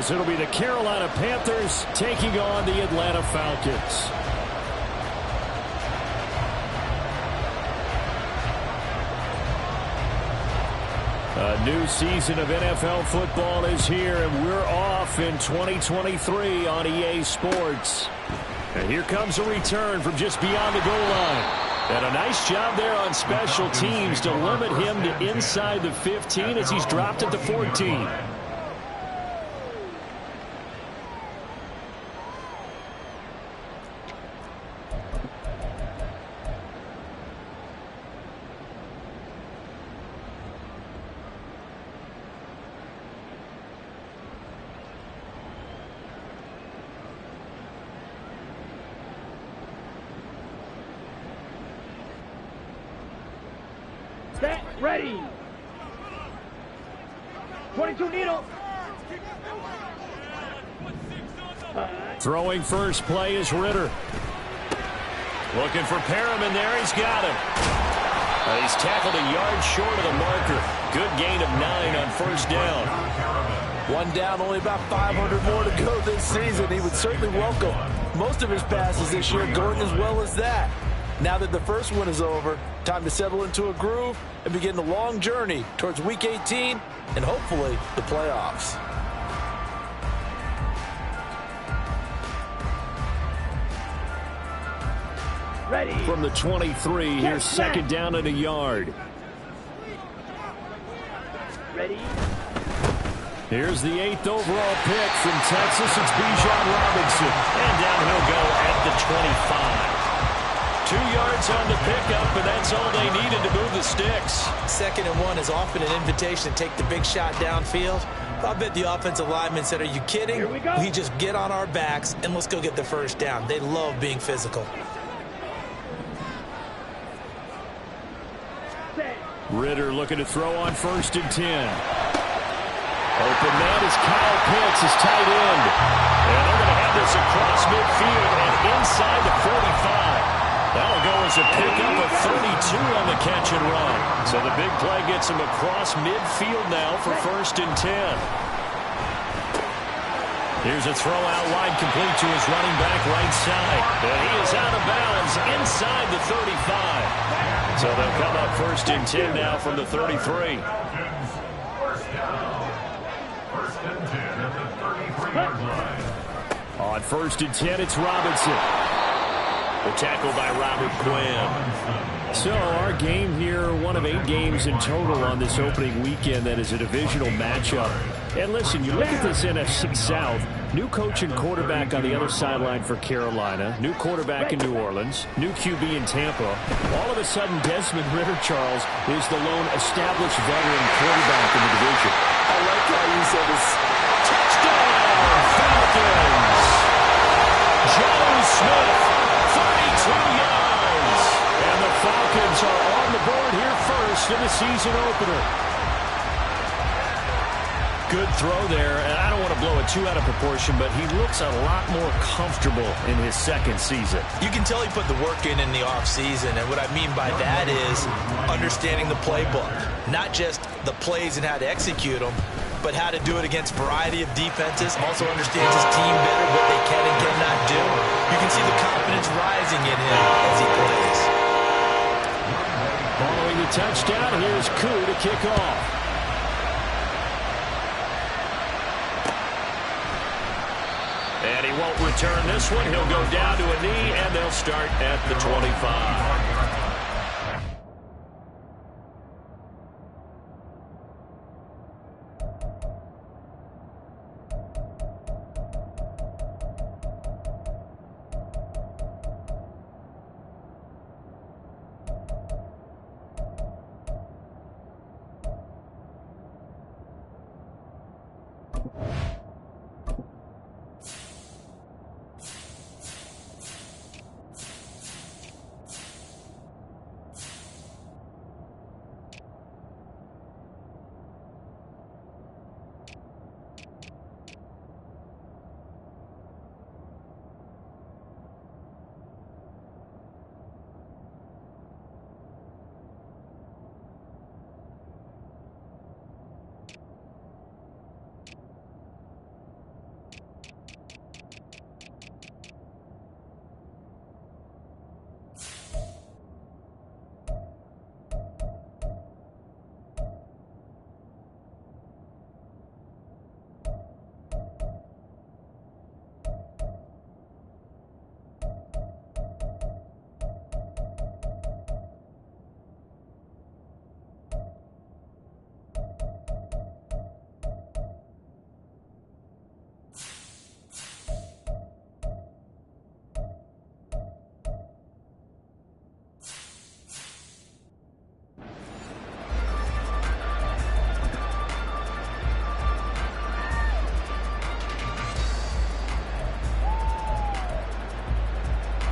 as it'll be the Carolina Panthers taking on the Atlanta Falcons. A new season of NFL football is here, and we're off in 2023 on EA Sports. And here comes a return from just beyond the goal line. And a nice job there on special teams to limit him to inside the 15 as he's dropped at the 14. Set, ready. 22 needle. Throwing first play is Ritter. Looking for Perriman there. He's got him. He's tackled a yard short of the marker. Good gain of 9 on first down. One down, only about 500 more to go this season. He would certainly welcome most of his passes this year going as well as that. Now that the first one is over, time to settle into a groove and begin the long journey towards Week 18 and hopefully the playoffs. Ready. From the 23, here's second down and a yard. Ready. Here's the 8th overall pick from Texas. It's Bijan Robinson. And down he'll go at the 25. 2 yards on the pickup, and that's all they needed to move the sticks. 2nd and 1 is often an invitation to take the big shot downfield. I bet the offensive linemen said, are you kidding? Here we go. We just get on our backs and let's go get the first down. They love being physical. Set. Ritter looking to throw on 1st and 10. Open man is Kyle Pitts, his tight end. And they're going to have this across midfield and inside the 45. That'll go as a pickup of 32 on the catch and run. So the big play gets him across midfield now for 1st and 10. Here's a throw out wide, complete to his running back right side. And he is out of bounds inside the 35. So they'll come up 1st and 10 now from the 33. On 1st and 10, it's Robinson. The tackle by Robert Quinn. So our game here, one of 8 games in total on this opening weekend that is a divisional matchup. And listen, you look at this NFC South, new coach and quarterback on the other sideline for Carolina, new quarterback in New Orleans, new QB in Tampa. All of a sudden, Desmond Ritter, Charles, is the lone established veteran quarterback in the division. I like how you said this. Touchdown, Falcons! Joe Smith. 32 yards. And the Falcons are on the board here first in the season opener. Good throw there. And I don't want to blow it too out of proportion, but he looks a lot more comfortable in his 2nd season. You can tell he put the work in the offseason, and what I mean by that is understanding the playbook. Not just the plays and how to execute them, but how to do it against a variety of defenses. Also understands his team better, what they can and cannot do. You can see the confidence rising in him as he plays. Following the touchdown, here's Koo to kick off. And he won't return this one. He'll go down to a knee, and they'll start at the 25.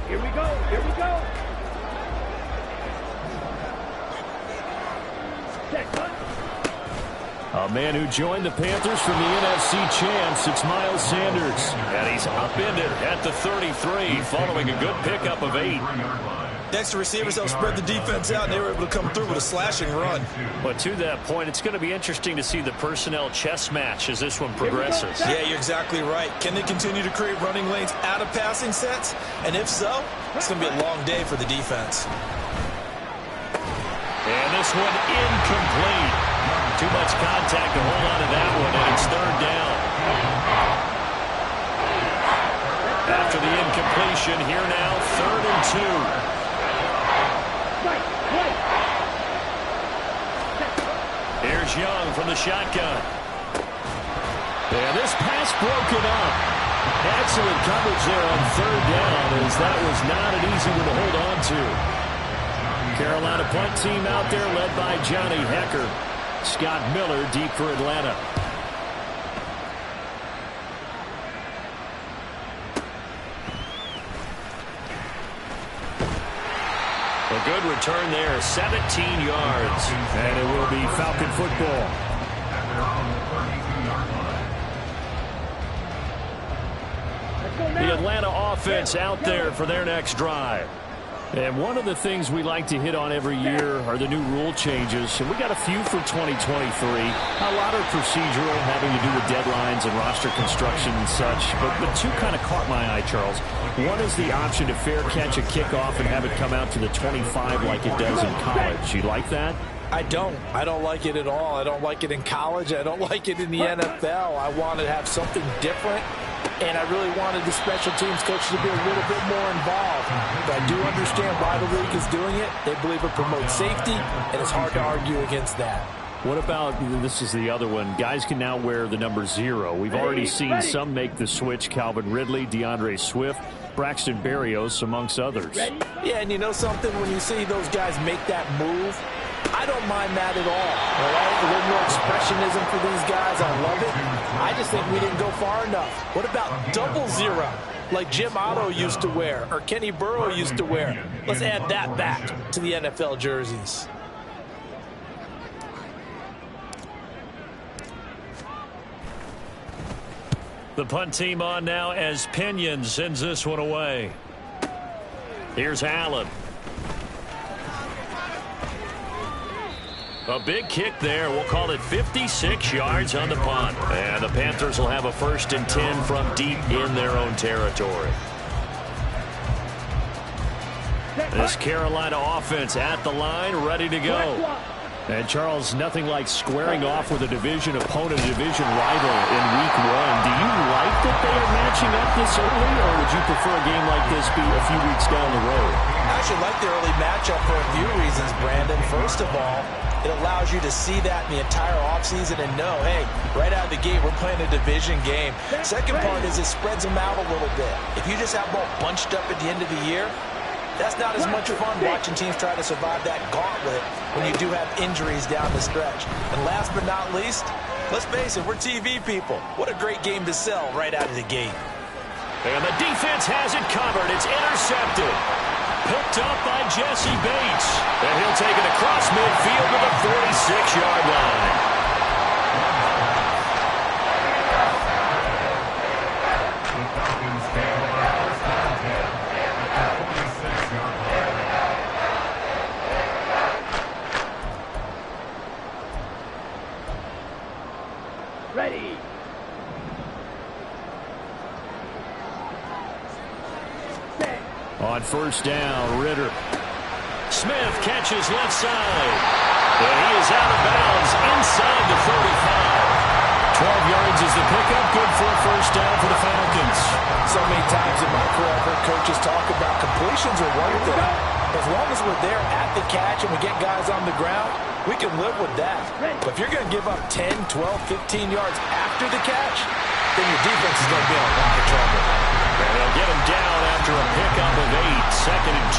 Here we go. Here we go. Set, cut. A man who joined the Panthers from the NFC champs, it's Miles Sanders. And he's upended at the 33, following a good pickup of 8. Next to receivers, they'll spread the defense out, and they were able to come through with a slashing run. But to that point, it's going to be interesting to see the personnel chess match as this one progresses. Yeah, you're exactly right. Can they continue to create running lanes out of passing sets? And if so, it's going to be a long day for the defense. And this one incomplete. Too much contact to hold on to that one, and it's 3rd down. After the incompletion, here now, 3rd and 2. Here's Young from the shotgun. And this pass broken up. Excellent coverage there on 3rd down, as that was not an easy one to hold on to. Carolina punt team out there led by Johnny Hecker. Scott Miller deep for Atlanta. A good return there, 17 yards. And it will be Falcon football. The Atlanta offense out there for their next drive. And one of the things we like to hit on every year are the new rule changes. And we got a few for 2023. A lot are procedural, having to do with deadlines and roster construction and such. But two kind of caught my eye, Charles. One is the option to fair catch a kickoff and have it come out to the 25 like it does in college. You like that? I don't like it at all. I don't like it in college. I don't like it in the NFL. I want to have something different. And I really wanted the special teams coach to be a little bit more involved. But I do understand why the league is doing it. They believe it promotes safety, and it's hard to argue against that. What about, this is the other one, guys can now wear the number 0. We've already seen some make the switch. Calvin Ridley, DeAndre Swift, Braxton Berrios, amongst others. Yeah, and you know something? When you see those guys make that move, I don't mind that at all. All right? A little more expressionism for these guys. I love it. I just think we didn't go far enough. What about 00, like Jim Otto used to wear or Kenny Burrow used to wear? Let's add that back to the NFL jerseys. The punt team on now as Pinion sends this one away. Here's Allen. A big kick there. We'll call it 56 yards on the punt. And the Panthers will have a 1st and 10 from deep in their own territory. This Carolina offense at the line, ready to go. And, Charles, nothing like squaring off with a division opponent, a division rival in Week 1. Do you like that they are matching up this early, or would you prefer a game like this be a few weeks down the road? I actually like the early matchup for a few reasons, Brandon. First of all, it allows you to see that in the entire offseason and know, hey, right out of the gate, we're playing a division game. Second part is it spreads them out a little bit. If you just have them all bunched up at the end of the year, that's not as much fun watching teams try to survive that gauntlet when you do have injuries down the stretch. And last but not least, let's face it, we're TV people. What a great game to sell right out of the gate. And the defense has it covered. It's intercepted. Picked up by Jesse Bates. And he'll take it across midfield to the 46-yard line. Ready. Set. On 1st down, Ritter. Smith catches left side. And he is out of bounds inside the 35. 12 yards is the pickup. Good for a 1st down for the Falcons. So many times in my career, I've heard coaches talk about completions are one thing. As long as we're there at the catch and we get guys on the ground, we can live with that. But if you're going to give up 10, 12, 15 yards after the catch, then your defense is going to be in a lot of trouble. And they'll get him down after a pickup of 8, 2nd and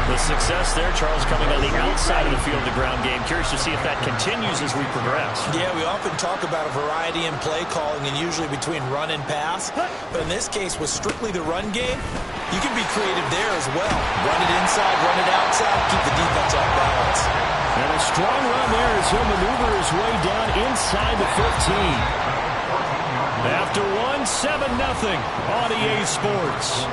2. The success there, Charles, coming on the outside of the field, the ground game. Curious to see if that continues as we progress. Yeah, we often talk about a variety in play calling and usually between run and pass. But in this case, with strictly the run game, you can be creative there as well. Run it inside, run it outside, keep the defense off balance. And a strong run there as he'll maneuver his way down inside the 15. After one, 7-0 on EA Sports.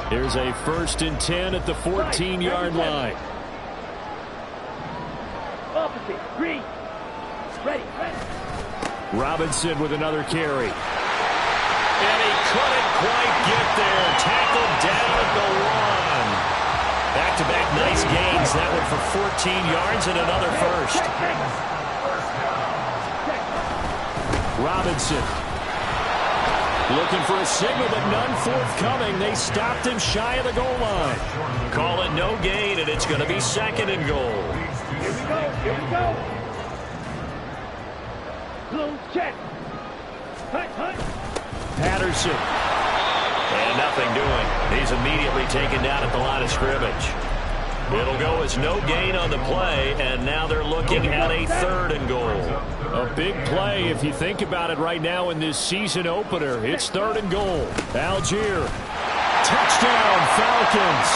Here's a 1st and 10 at the 14-yard line. Opposite. Green. Ready. Robinson with another carry. And he couldn't quite get there. Tackled down at the 1. Back-to-back nice gains. That one for 14 yards and another first. Robinson looking for a signal, but none forthcoming. They stopped him shy of the goal line. Call it no gain, and it's going to be 2nd and goal. Here we go. Blue check. Hunt. Patterson. And nothing doing. He's immediately taken down at the line of scrimmage. It'll go as no gain on the play, and now they're looking at a 3rd and goal. A big play if you think about it right now in this season opener. It's 3rd and goal. Algier. Touchdown, Falcons.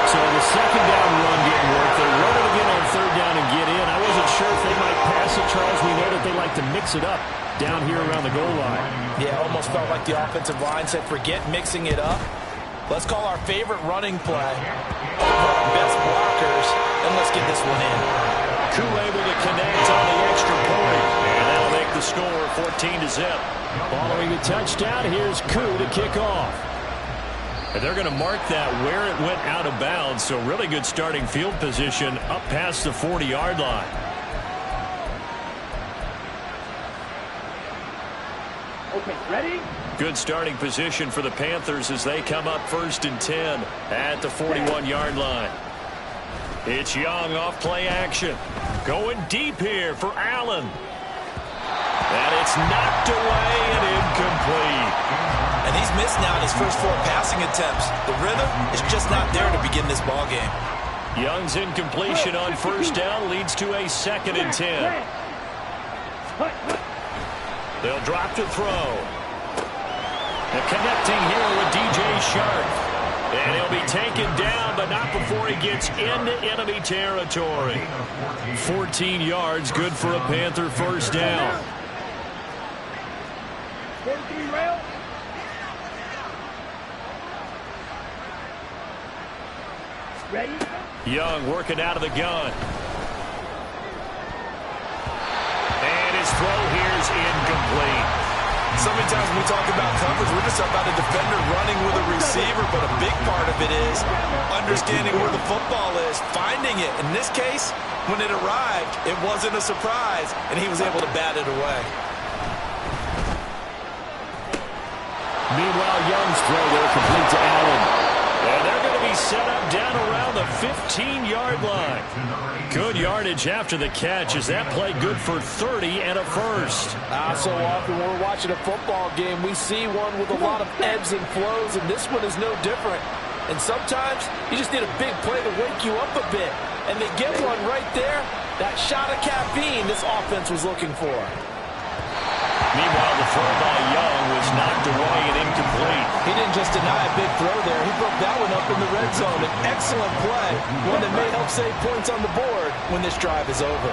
So the 2nd down run didn't work. They run it again on 3rd down and get in. I wasn't sure if they might pass it, Charles. We know that they like to mix it up down here around the goal line. Yeah, almost felt like the offensive line said, forget mixing it up. Let's call our favorite running play over our best blockers, and let's get this one in. Koo able to connect on the extra point, and that'll make the score 14-0. Following the touchdown, here's Koo to kick off. And they're going to mark that where it went out of bounds, so really good starting field position up past the 40-yard line. Okay, ready? Good starting position for the Panthers as they come up 1st and 10 at the 41-yard line. It's Young off play action. Going deep here for Allen. And it's knocked away and incomplete. And he's missed now in his first 4 passing attempts. The rhythm is just not there to begin this ball game. Young's incompletion on 1st down leads to a 2nd and 10. They'll drop to throw. And connecting here with DJ Sharp. And he'll be taken down, but not before he gets into enemy territory. 14 yards, good for a Panther 1st down. 43 rail. Ready? Young working out of the gun. And his throw here is incomplete. So many times when we talk about coverage, we're just about a defender running with a receiver, but a big part of it is understanding where the football is, finding it. In this case, when it arrived, it wasn't a surprise, and he was able to bat it away. Meanwhile, Young's throw there complete to Allen. And they're going to be set up down around the 15-yard line. Good yardage after the catch as that play good for 30 and a first. So often when we're watching a football game, we see one with a lot of ebbs and flows, and this one is no different. And sometimes you just need a big play to wake you up a bit. And they get one right there. That shot of caffeine this offense was looking for. Meanwhile, the throw by Young was knocked away and incomplete. He didn't just deny a big throw there. He broke that one up in the red zone. An excellent play, one that may help save points on the board when this drive is over.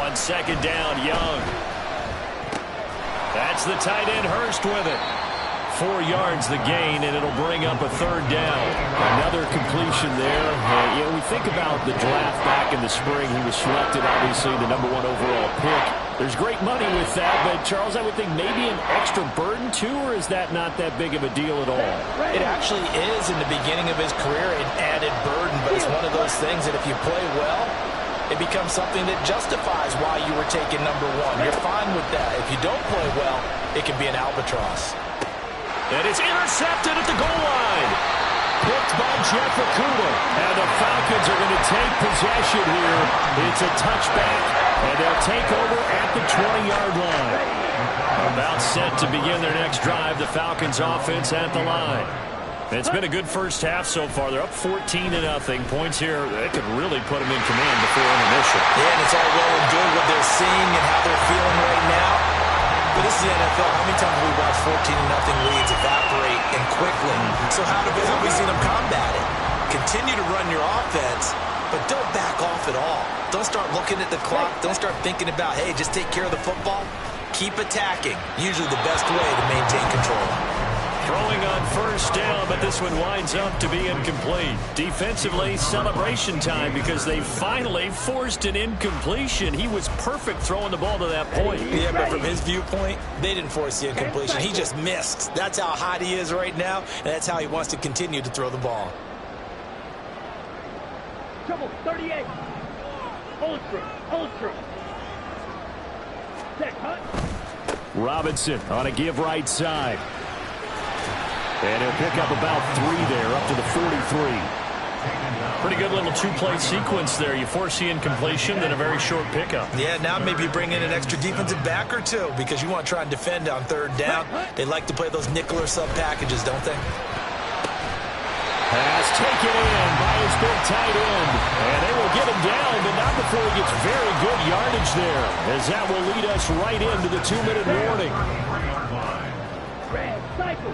On 2nd down, Young. That's the tight end, Hurst, with it. 4 yards the gain, and it'll bring up a 3rd down. Another completion there. You know, we think about the draft back in the spring. He was selected, obviously, the #1 overall pick. There's great money with that, but, Charles, I would think maybe an extra burden, too, or is that not that big of a deal at all? It actually is in the beginning of his career an added burden, but it's one of those things that if you play well, it becomes something that justifies why you were taken #1. You're fine with that. If you don't play well, it can be an albatross. And it's intercepted at the goal line. picked by Jeff Okuda. And the Falcons are going to take possession here. It's a touchback, and they'll take over at the 20-yard line. About set to begin their next drive. The Falcons offense at the line. It's been a good first half so far. They're up 14-0. Points here, they could really put them in command before intermission. Yeah, and it's all well and good what they're seeing and how they're feeling right now. But this is the NFL. How many times have we watched 14-0 leads evaporate and quickly? So how have we seen them combat it? Continue to run your offense, but don't back off at all. Don't start looking at the clock. Don't start thinking about, hey, just take care of the football. Keep attacking. Usually the best way to maintain control. Throwing on first down, but this one winds up to be incomplete. Defensively, celebration time because they finally forced an incompletion. He was perfect throwing the ball to that point. Yeah, but from his viewpoint, they didn't force the incompletion. He just missed. That's how hot he is right now, and that's how he wants to continue to throw the ball. Trouble, 38. Hold true. Check, hunt. Robinson on a give right side. And he'll pick up about 3 there, up to the 43. Pretty good little two-play sequence there. You force the incompletion, then a very short pickup. Yeah, now maybe bring in an extra defensive back or two because you want to try and defend on third down. They like to play those nickel or sub packages, don't they? Pass taken in by his big tight end. And they will get him down, but not before he gets very good yardage there, as that will lead us right into the 2-minute warning. Red cycle.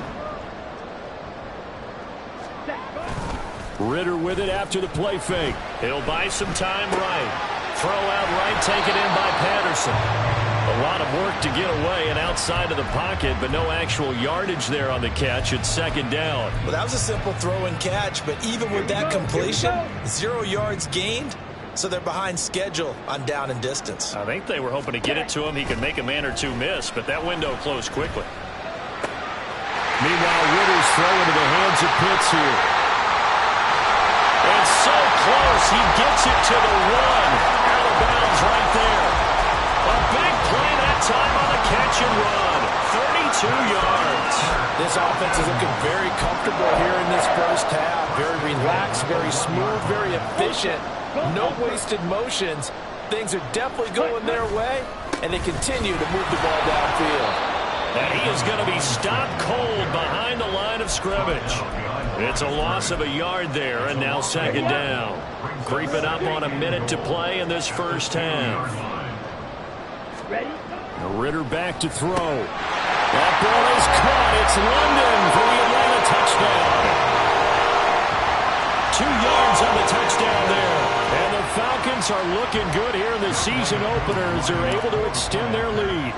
Ritter with it after the play fake. He'll buy some time right. Throw out right, taken in by Patterson. A lot of work to get away and outside of the pocket, but no actual yardage there on the catch. It's second down. Well, that was a simple throw and catch, but even with that completion, 0 yards gained, so they're behind schedule on down and distance. I think they were hoping to get it to him. He could make a man or two miss, but that window closed quickly. Meanwhile, Ritter's throw into the hands of Pitts here. And so close, he gets it to the 1. Out of bounds right there. A big play that time on the catch and run. 32 yards. This offense is looking very comfortable here in this first half. Very relaxed, very smooth, very efficient. No wasted motions. Things are definitely going their way, and they continue to move the ball downfield. And he is going to be stopped cold behind the line of scrimmage. It's a loss of a yard there, and now second down. Creeping up on a minute to play in this first half. Ready? Ritter back to throw. That ball is caught. It's London for the Atlanta touchdown. 2 yards on the touchdown there. And the Falcons are looking good here in the season opener as they're able to extend their lead.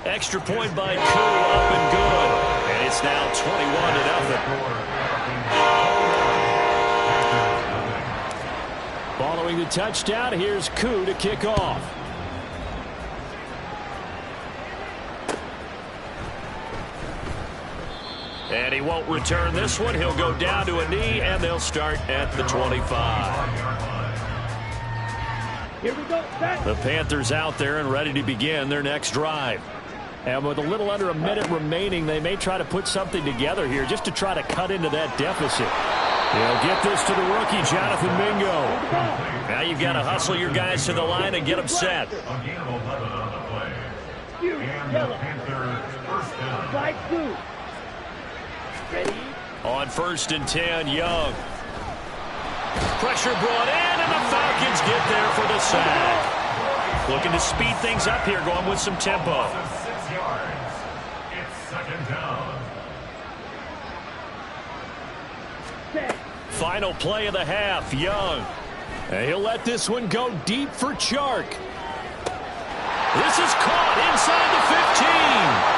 Extra point by Koo, up and good. And it's now 21-0. Following the touchdown, here's Koo to kick off. And he won't return this one. He'll go down to a knee, and they'll start at the 25. Here we go. Set. The Panthers out there and ready to begin their next drive. And with a little under a minute remaining, they may try to put something together here just to try to cut into that deficit. They'll get this to the rookie, Jonathan Mingo. Now you've got to hustle your guys to the line and get them set. Slide through. Ready? On 1st and 10, Young. Pressure brought in, and the Falcons get there for the sack. Looking to speed things up here, going with some tempo. 6 yards. It's second down. Final play of the half, Young. And he'll let this one go deep for Chark. This is caught inside the 15.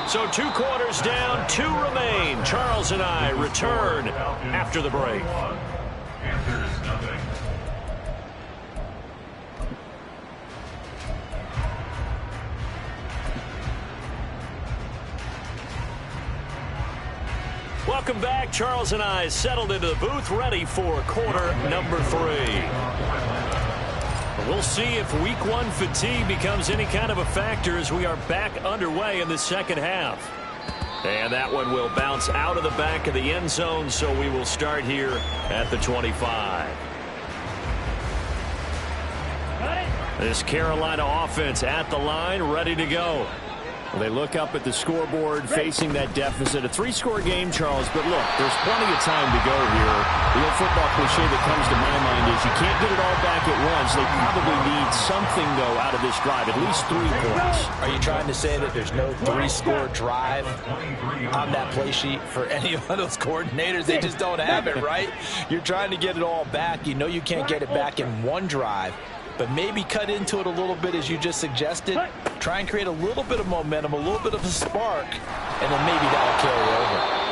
So 2 quarters down, 2 remain. Charles and I return after the break. Panthers nothing. Welcome back. Charles and I settled into the booth, ready for quarter number 3. We'll see if week 1 fatigue becomes any kind of a factor as we are back underway in the second half. And that one will bounce out of the back of the end zone, so we will start here at the 25. This Carolina offense at the line, ready to go. Well, they look up at the scoreboard, facing that deficit. A 3-score game, Charles, but look, there's plenty of time to go here. The old football cliche that comes to my mind is you can't get it all back at once. They probably need something, though, out of this drive, at least 3 points. Are you trying to say that there's no 3-score drive on that play sheet for any of those coordinators? They just don't have it, right? You're trying to get it all back. You know you can't get it back in one drive. But maybe cut into it a little bit, as you just suggested. Try and create a little bit of momentum, a little bit of a spark, and then maybe that'll carry over.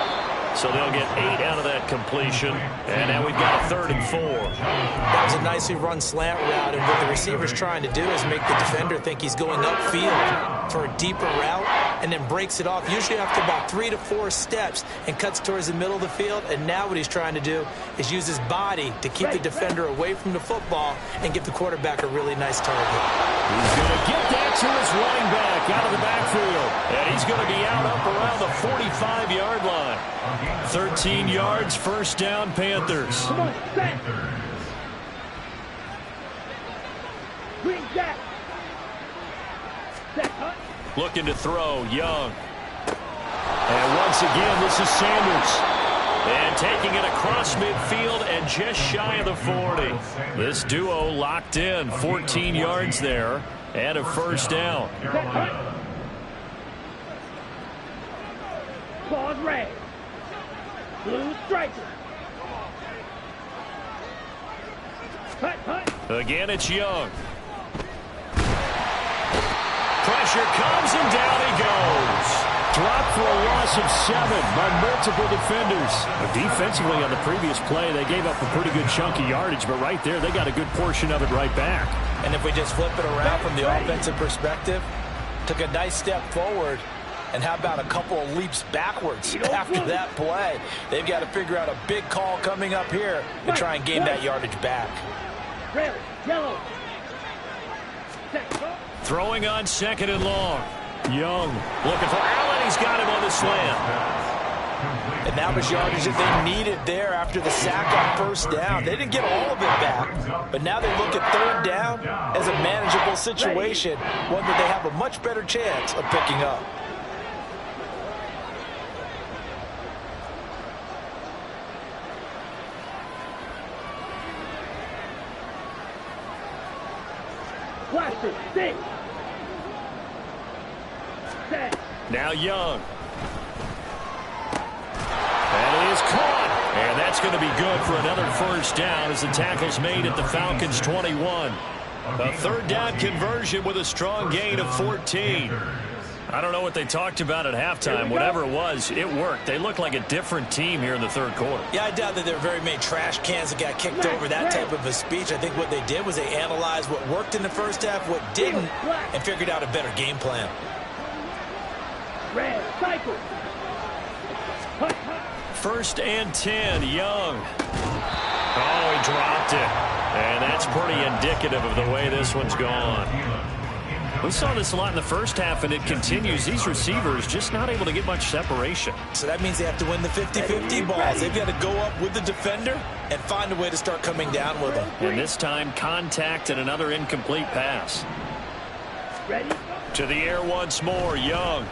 So they'll get 8 out of that completion, and now we've got a 3rd and 4. That was a nicely run slant route, and what the receiver's trying to do is make the defender think he's going upfield for a deeper route, and then breaks it off, usually after about 3 to 4 steps, and cuts towards the middle of the field. And now what he's trying to do is use his body to keep the defender away from the football and give the quarterback a really nice target. He's going to get that to his running back out of the backfield, and he's going to be out up around the 45-yard line. 13 yards, first down, Panthers. Come on, set. Bring that. Set, huh? Looking to throw, Young. And once again, this is Sanders. And taking it across midfield and just shy of the 40. This duo locked in, 14 yards there, and a first down. Set, huh? Claws red. Blue striker. Hut, hut. Again, it's Young. Pressure comes, and down he goes. Dropped for a loss of 7 by multiple defenders. Defensively on the previous play, they gave up a pretty good chunk of yardage, but right there, they got a good portion of it right back. And if we just flip it around from the offensive perspective, took a nice step forward, and how about a couple of leaps backwards after that play? They've got to figure out a big call coming up here to try and gain that yardage back. Red, yellow. Set, huh? Throwing on 2nd and long. Young looking for Allen. He's got him on the slant. And that was yardage that they needed there after the sack on first down. They didn't get all of it back, but now they look at 3rd down as a manageable situation, one that they have a much better chance of picking up. Blaster, six. Set. Now Young. That is caught. And that's going to be good for another first down as the tackle's made at the Falcons' 21. A 3rd down conversion with a strong gain of 14. I don't know what they talked about at halftime. Whatever it was, it worked. They look like a different team here in the 3rd quarter. Yeah, I doubt that there were very many trash cans that got kicked over, that type of a speech. I think what they did was they analyzed what worked in the first half, what didn't, and figured out a better game plan. Red, cycle. Hut, hut. 1st and 10, Young. Oh, he dropped it. And that's pretty indicative of the way this one's gone. We saw this a lot in the first half, and it continues. These receivers just not able to get much separation. So that means they have to win the 50-50 balls. They've got to go up with the defender and find a way to start coming down with them. And this time, contact and another incomplete pass. Ready? To the air once more, Young.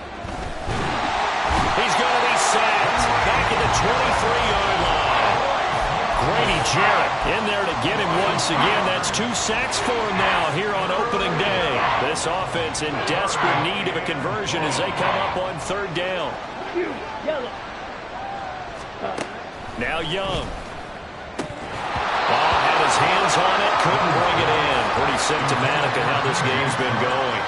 He's going to be sacked back at the 23-yard line. Grady Jarrett in there to get him once again. That's 2 sacks for him now here on opening day. This offense in desperate need of a conversion as they come up on 3rd down. Yellow. Now Young. Oh, had his hands on it, couldn't bring it in. Pretty symptomatic of how this game's been going.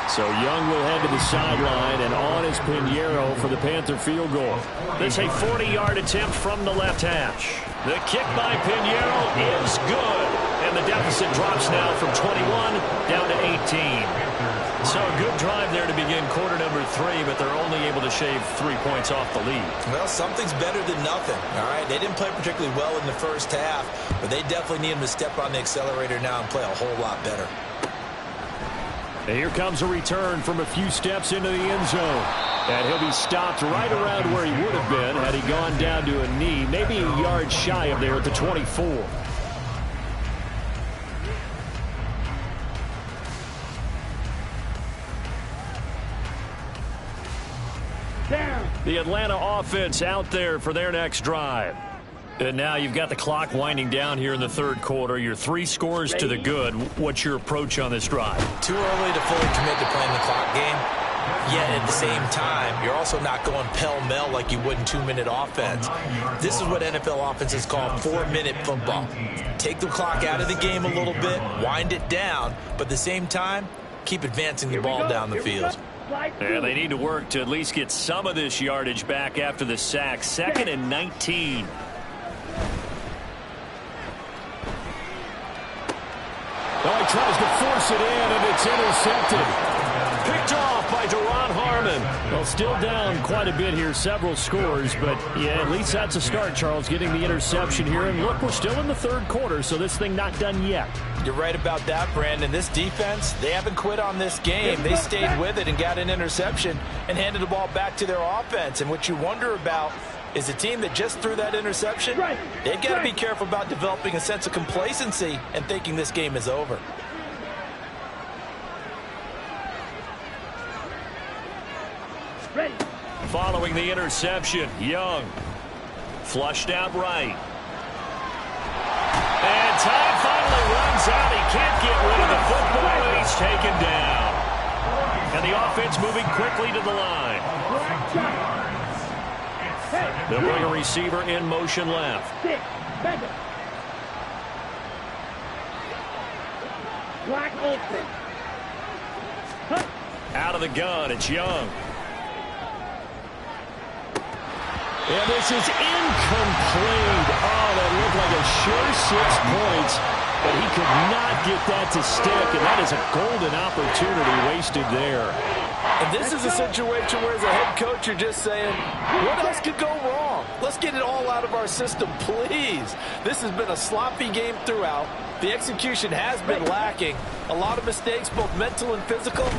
So Young will head to the sideline, and on is Pinheiro for the Panther field goal. This is a 40-yard attempt from the left hash. The kick by Pinheiro is good, and the deficit drops now from 21 down to 18. So a good drive there to begin quarter number 3, but they're only able to shave 3 points off the lead. Well, something's better than nothing, all right? They didn't play particularly well in the first half, but they definitely need them to step on the accelerator now and play a whole lot better. And here comes a return from a few steps into the end zone. And he'll be stopped right around where he would have been had he gone down to a knee, maybe a yard shy of there at the 24. The Atlanta offense out there for their next drive. And now you've got the clock winding down here in the third quarter. You're 3 scores to the good. What's your approach on this drive? Too early to fully commit to playing the clock game. Yet at the same time, you're also not going pell-mell like you would in 2-minute offense. This is what NFL offenses call 4-minute football. Take the clock out of the game a little bit, wind it down, but at the same time, keep advancing the ball down the field. And they need to work to at least get some of this yardage back after the sack. 2nd and 19. Oh, he tries to force it in, and it's intercepted. Picked off by Deron Harmon. Well, still down quite a bit here, several scores, but yeah, at least that's a start, Charles, getting the interception here. And look, we're still in the third quarter, so this thing not done yet. You're right about that, Brandon. This defense, they haven't quit on this game. They stayed with it and got an interception and handed the ball back to their offense. And what you wonder about is a team that just threw that interception, they've got to be careful about developing a sense of complacency and thinking this game is over. Following the interception, Young flushed out right. And time finally runs out. He can't get rid of the football, and he's taken down. And the offense moving quickly to the line. They'll bring a receiver in motion left. Out of the gun, it's Young. And this is incomplete. Oh, that looked like a sure 6 points, but he could not get that to stick, and that is a golden opportunity wasted there. And this is a situation where as a head coach you're just saying, what else could go wrong? Let's get it all out of our system, please. This has been a sloppy game throughout. The execution has been lacking. A lot of mistakes, both mental and physical.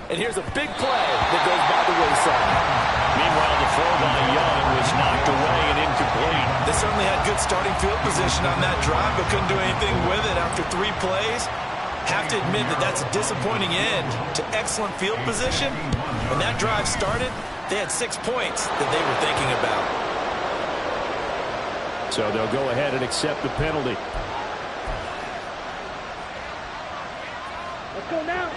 And here's a big play that goes by the wayside. Meanwhile, the throw by Young was knocked away and incomplete. They certainly had good starting field position on that drive, but couldn't do anything with it after 3 plays. Have to admit that that's a disappointing end to excellent field position. When that drive started, they had 6 points that they were thinking about. So they'll go ahead and accept the penalty. Let's go now.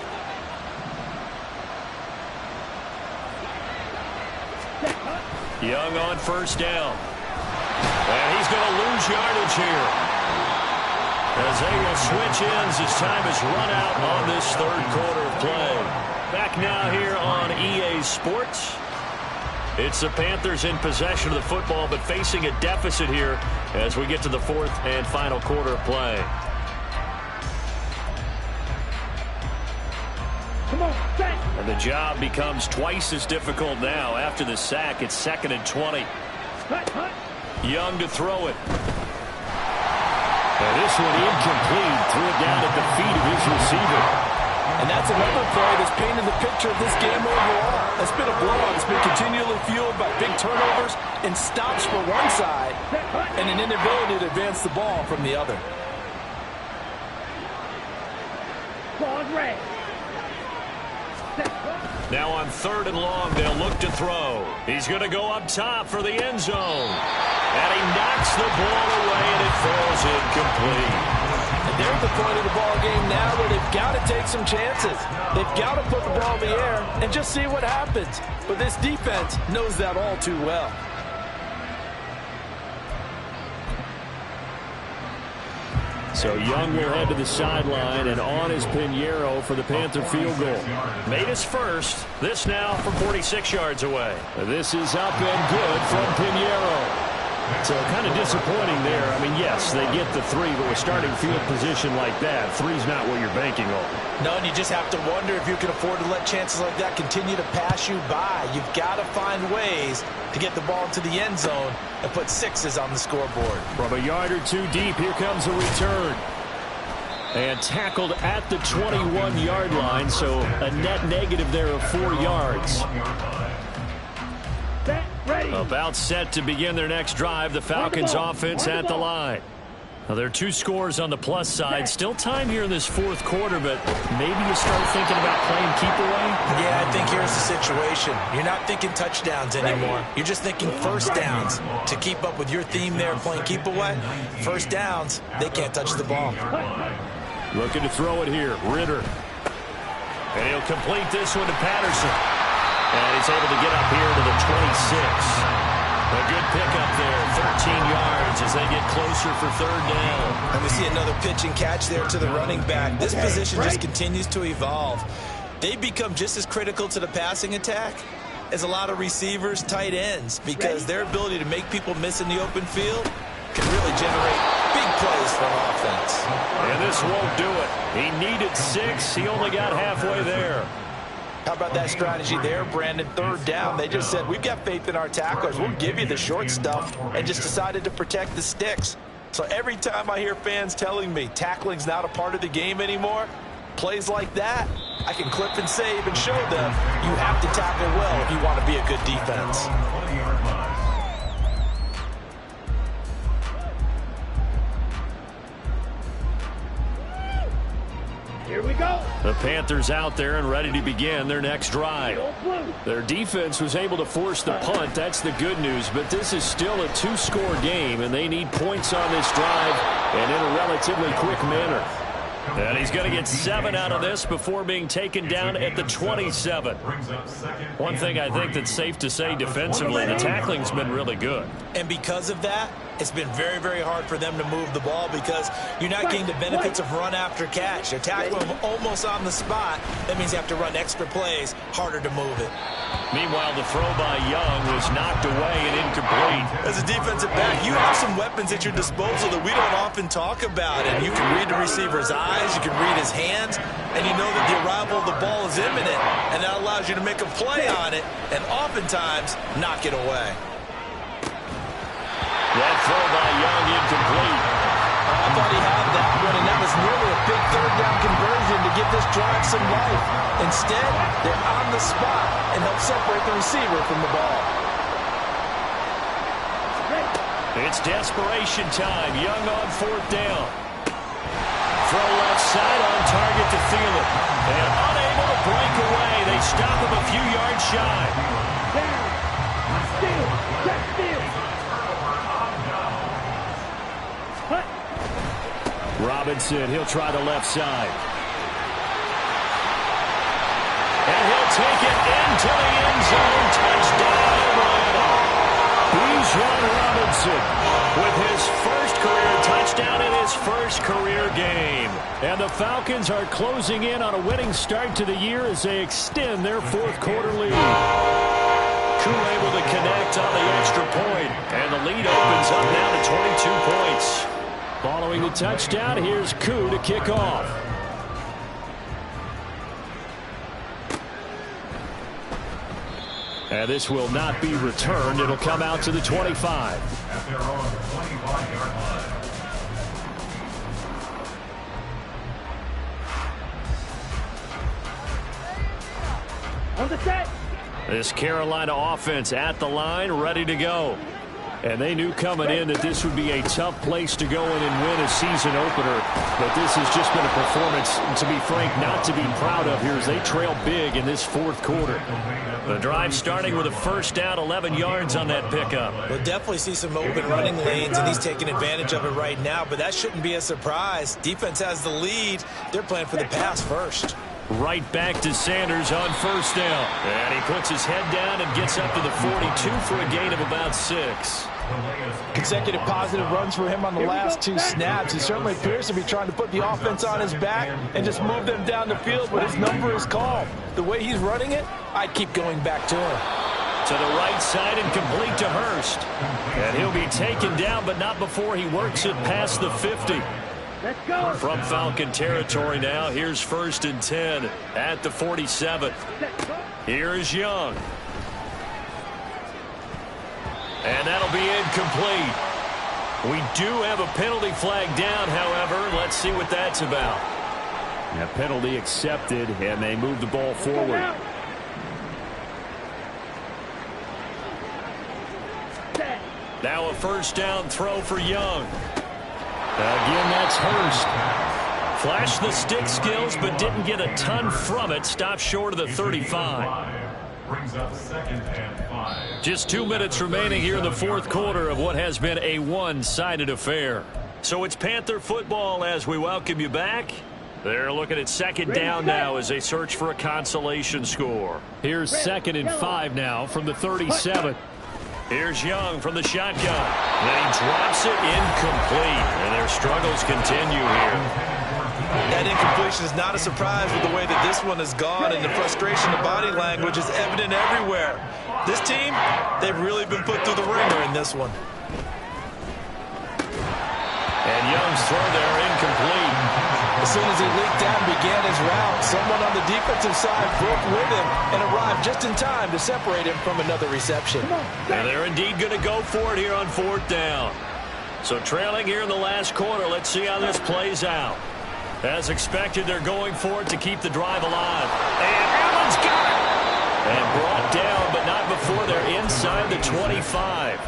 Young on first down. And he's going to lose yardage here, as they will switch ends as time has run out on this third quarter of play. Back now here on EA Sports. It's the Panthers in possession of the football, but facing a deficit here as we get to the fourth and final quarter of play. Come on, set. And the job becomes twice as difficult now. After the sack, it's 2nd and 20. Young to throw it. And this one incomplete. Threw it down at the feet of his receiver. And that's another play that's painted the picture of this game overall. It's been a blowout. It's been continually fueled by big turnovers and stops for one side and an inability to advance the ball from the other. Ball red. Now on 3rd and long, they'll look to throw. He's going to go up top for the end zone. And he knocks the ball away, and it falls incomplete. And they're at the point of the ball game now where they've got to take some chances. They've got to put the ball in the air and just see what happens. But this defense knows that all too well. So Young will head to the sideline, and on is Pinheiro for the Panther field goal. Made his first. This now from 46 yards away. This is up and good from Pinheiro. So kind of disappointing there. I mean, yes, they get the 3, but with starting field position like that, 3's not what you're banking on. No, and you just have to wonder if you can afford to let chances like that continue to pass you by. You've got to find ways to get the ball into the end zone and put 6s on the scoreboard. From a yard or 2 deep, here comes a return. And tackled at the 21-yard line, so a net negative there of 4 yards. About set to begin their next drive. The Falcons offense at the line. Now, there are 2 scores on the plus side. Still time here in this 4th quarter, but maybe you start thinking about playing keep away? Yeah, I think here's the situation. You're not thinking touchdowns anymore. You're just thinking first downs. To keep up with your theme there, playing keep away, first downs, they can't touch the ball. Looking to throw it here. Ritter. And he'll complete this one to Patterson. And he's able to get up here to the 26. A good pickup there, 13 yards as they get closer for 3rd down. And we see another pitch and catch there to the running back. This position just continues to evolve. They become just as critical to the passing attack as a lot of receivers, tight ends, because their ability to make people miss in the open field can really generate big plays for an offense. And this won't do it. He needed 6. He only got halfway there. How about that strategy there, Brandon? 3rd down. They just said, we've got faith in our tacklers. We'll give you the short stuff, and just decided to protect the sticks. So every time I hear fans telling me tackling's not a part of the game anymore, plays like that, I can clip and save and show them you have to tackle well if you want to be a good defense. Here we go. The Panthers out there and ready to begin their next drive. Their defense was able to force the punt. That's the good news. But this is still a 2-score game, and they need points on this drive and in a relatively quick manner. And he's going to get 7 out of this before being taken down at the 27. One thing I think that's safe to say defensively, the tackling's been really good. And because of that, it's been very, very hard for them to move the ball because you're not getting the benefits of run after catch. They're tackling them almost on the spot. That means you have to run extra plays, harder to move it. Meanwhile, the throw by Young was knocked away and incomplete. As a defensive back, you have some weapons at your disposal that we don't often talk about. And you can read the receiver's eyes, you can read his hands, and you know that the arrival of the ball is imminent. And that allows you to make a play on it and oftentimes knock it away. That throw by Young incomplete. I thought he had that one, and that was nearly a big 3rd down conversion to give this drive some life. Instead, they're on the spot and help separate the receiver from the ball. It's desperation time. Young on 4th down. Throw left side on target to Thielen. And unable to break away. They stop him a few yards shy. Down. Steal. Check steal. Robinson, he'll try the left side. And he'll take it into the end zone. Touchdown, Atlanta. Bijan Robinson with his first career touchdown in his first career game. And the Falcons are closing in on a winning start to the year as they extend their 4th quarter lead. Koo able to connect on the extra point, and the lead opens up now to 22 points. Following the touchdown, here's Koo to kick off. And this will not be returned. It'll come out to the 25. At their own 25-yard line. On the set. This Carolina offense at the line, ready to go. And they knew coming in that this would be a tough place to go in and win a season opener. But this has just been a performance, to be frank, not to be proud of here as they trail big in this 4th quarter. The drive starting with a first down, 11 yards on that pickup. We'll definitely see some open running lanes, and he's taking advantage of it right now. But that shouldn't be a surprise. Defense has the lead. They're playing for the pass first. Right back to Sanders on first down. And he puts his head down and gets up to the 42 for a gain of about 6. Consecutive positive runs for him on the last 2 snaps. He certainly appears to be trying to put the offense on his back and just move them down the field, but his number is called. The way he's running it, I'd keep going back to him. To the right side and complete to Hurst. And he'll be taken down, but not before he works it past the 50. Let's go. From Falcon territory now, here's 1st and 10 at the 47. Here's Young. And that'll be incomplete. We do have a penalty flag down, however. Let's see what that's about. A penalty accepted, and they move the ball forward. Now a 1st down throw for Young. Again, that's Hurst. Flashed the stick skills, but didn't get a ton from it. Stopped short of the 35. Brings up 2nd and 5. Just 2 minutes remaining here in the 4th quarter of what has been a one-sided affair. So it's Panther football as we welcome you back. They're looking at 2nd down now as they search for a consolation score. Here's 2nd and 5 now from the 37. Here's Young from the shotgun. Then he drops it incomplete. And their struggles continue here. That incompletion is not a surprise with the way that this one has gone, and the frustration of body language is evident everywhere. This team, they've really been put through the ringer in this one. And Young's throw there incomplete. As soon as he leaked out and began his route, someone on the defensive side broke with him and arrived just in time to separate him from another reception. And they're indeed going to go for it here on 4th down. So trailing here in the last quarter, let's see how this plays out. As expected, they're going for it to keep the drive alive. And Allen's got it! And brought down, but not before they're inside the 25.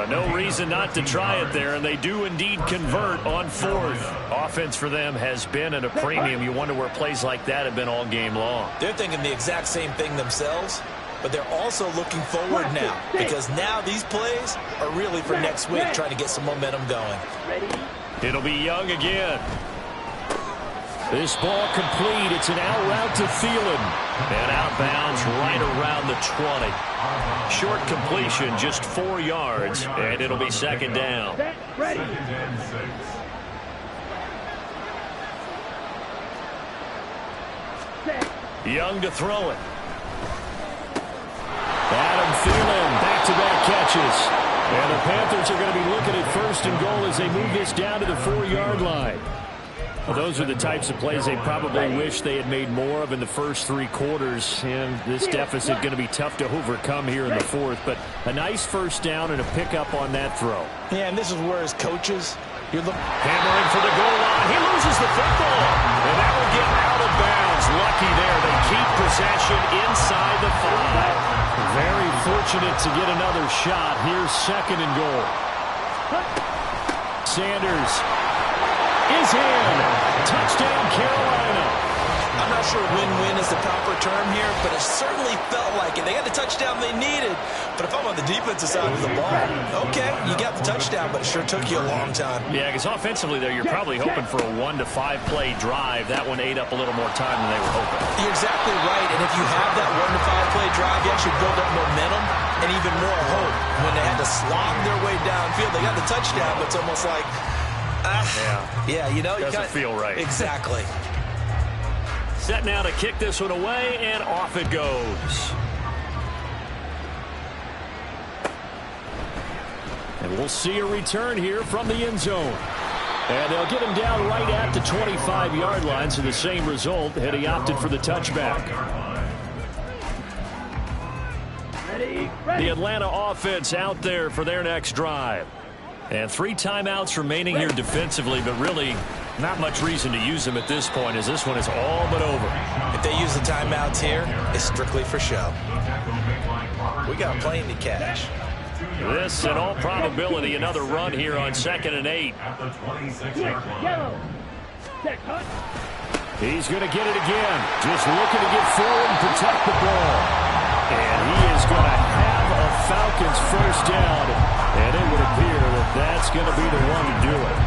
No reason not to try it there, and they do indeed convert on 4th. Offense for them has been at a premium. You wonder where plays like that have been all game long. They're thinking the exact same thing themselves, but they're also looking forward now, because now these plays are really for next week, trying to get some momentum going. It'll be Young again. This ball complete. It's an out route to Thielen. And outbounds right around the 20. Short completion, just 4 yards, and it'll be 2nd down. Ready. 2nd and 6. Young to throw it. Adam Thielen, back-to-back catches. And the Panthers are going to be looking at 1st and goal as they move this down to the 4-yard line. Well, those are the types of plays they probably wish they had made more of in the first 3 quarters. And this deficit going to be tough to overcome here in the 4th. But a nice 1st down and a pickup on that throw. Yeah, and this is where as coaches, you're looking. Hammering for the goal line. He loses the football. And that will get out of bounds. Lucky there. They keep possession inside the 5. Very fortunate to get another shot. Here's 2nd and goal. Sanders is in. Touchdown, Carolina. I'm not sure win-win is the proper term here, but it certainly felt like it. They got the touchdown they needed, but if I'm on the defensive side of the ball, okay, you got the touchdown, but it sure took you a long time. Yeah, because offensively there, you're probably hoping for a 1 to 5 play drive. That one ate up a little more time than they were hoping. You're exactly right, and if you have that 1 to 5 play drive, you actually build up momentum and even more hope. When they had to slog their way downfield, they got the touchdown, but it's almost like, yeah, you know, doesn't feel right. Exactly. Set now to kick this one away, and off it goes. And we'll see a return here from the end zone. And they'll get him down right at the 25-yard line, so the same result had he opted for the touchback. Ready. The Atlanta offense out there for their next drive. And 3 timeouts remaining here defensively, but really not much reason to use them at this point, as this one is all but over. If they use the timeouts here, it's strictly for show. We got a plane to cash. This, in all probability, another run here on 2nd and 8. At the 26-yard line. Yellow. Set cut. He's going to get it again. Just looking to get forward and protect the ball. And he is going to have a Falcons 1st down. And it would appear that that's going to be the one to do it.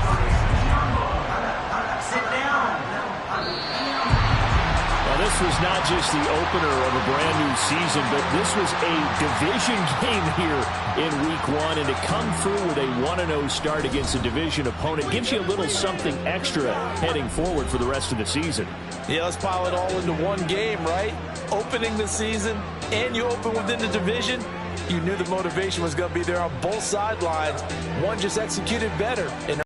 Now, this was not just the opener of a brand new season, but this was a division game here in week 1. And to come through with a 1-0 start against a division opponent gives you a little something extra heading forward for the rest of the season. Yeah, let's pile it all into one game, right? Opening the season, and you open within the division, you knew the motivation was going to be there on both sidelines. One just executed better.